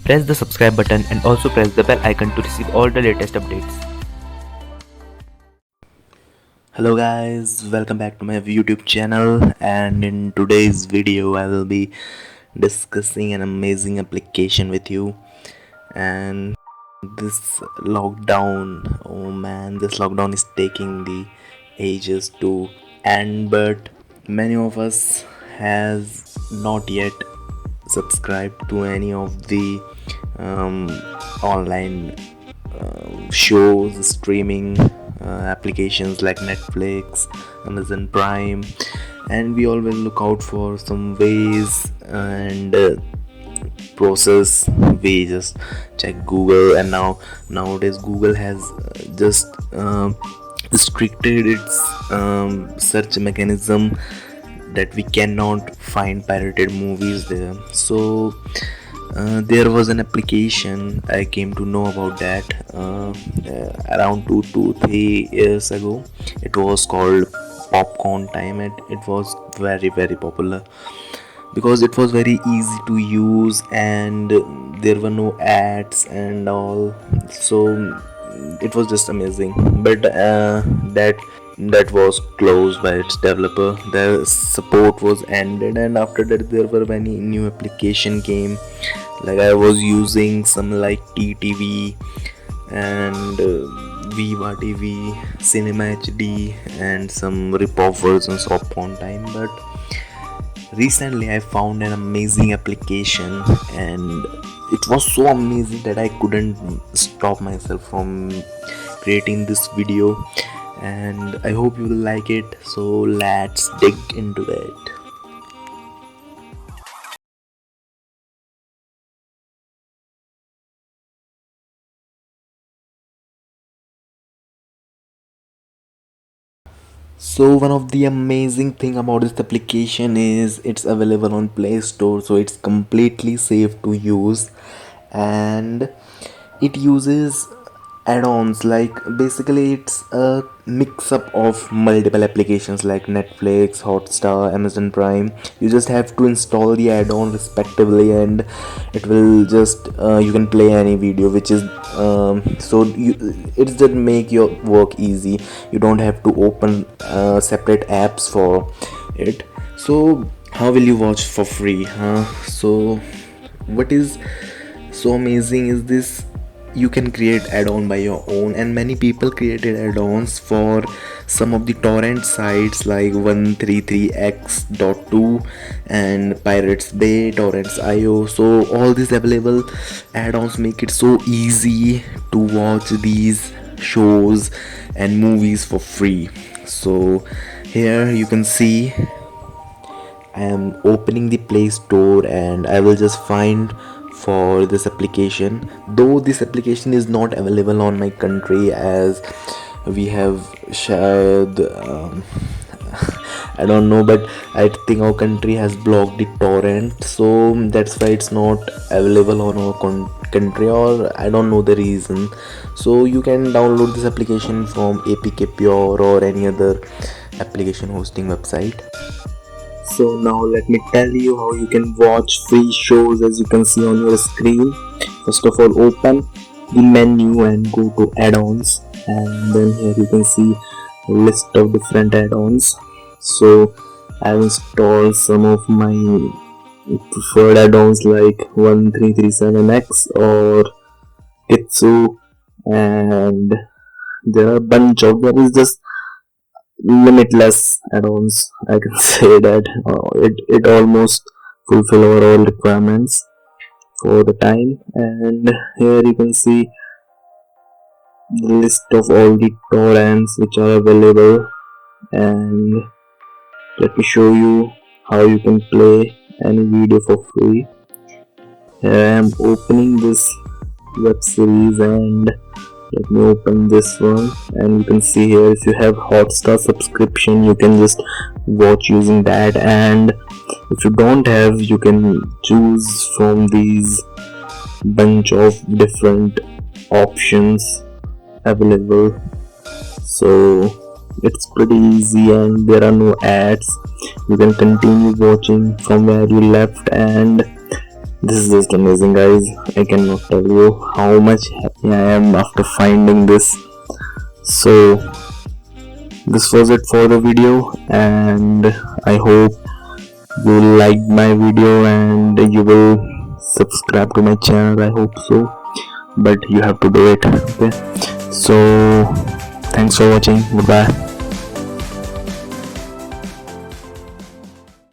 Press the subscribe button and also press the bell icon to receive all the latest updates. Hello guys, welcome back to my YouTube channel, and in today's video I will be discussing an amazing application with you. And this lockdown, oh man, this lockdown is taking the ages to end, but many of us has not yet subscribed to any of the um, online shows, streaming applications like Netflix, Amazon Prime, and we always look out for some ways and process. We just check Google, and nowadays Google has just restricted its search mechanism that we cannot find pirated movies there. So there was an application I came to know about that around 2 to 3 years ago. It was called Popcorn Time, and it was very popular because it was very easy to use, and there were no ads and all. So it was just amazing, but that was closed by its developer. The support was ended, and after that there were many new application came. Like I was using some like TTV and Viva TV, Cinema HD, and some rip-off versions of Popcorn Time. But recently I found an amazing application, and it was so amazing that I couldn't stop myself from creating this video, and I hope you will like it. So let's dig into it. So one of the amazing thing about this application is it's available on Play Store, so it's completely safe to use, and it uses add-ons. Like basically it's a mix up of multiple applications like Netflix, Hotstar, Amazon Prime. You just have to install the add-on respectively, and it will just you can play any video, which is it's just make your work easy. You don't have to open separate apps for it. So how will you watch for free, huh? So what is so amazing is this: you can create add-on by your own, and many people created add-ons for some of the torrent sites like 133x.2 and Pirates Bay, Torrents.io. So all these available add-ons make it so easy to watch these shows and movies for free. So here you can see I am opening the Play Store, and I will just find for this application, though this application is not available on my country, as we have shared I don't know, but I think our country has blocked the torrent, so that's why it's not available on our country, or I don't know the reason. So you can download this application from APK Pure or any other application hosting website. So now let me tell you how you can watch free shows, as you can see on your screen. First of all, open the menu and go to add-ons, and then here you can see a list of different add-ons. So I've installed some of my preferred add-ons like 1337X or Kitsu, and there are a bunch of, there is just limitless add-ons. I can say that it almost fulfill our all requirements for the time. And here you can see the list of all the torrents which are available, and let me show you how you can play any video for free. Here I am opening this web series, and let me open this one, and you can see here if you have Hotstar subscription you can just watch using that, and if you don't have, you can choose from these bunch of different options available. So it's pretty easy, and there are no ads. You can continue watching from where you left, and This is just amazing, guys. I cannot tell you how much happy I am after finding this. So this was it for the video, and I hope you liked my video and you will subscribe to my channel. I hope so, but you have to do it. Okay, so thanks for watching. Goodbye.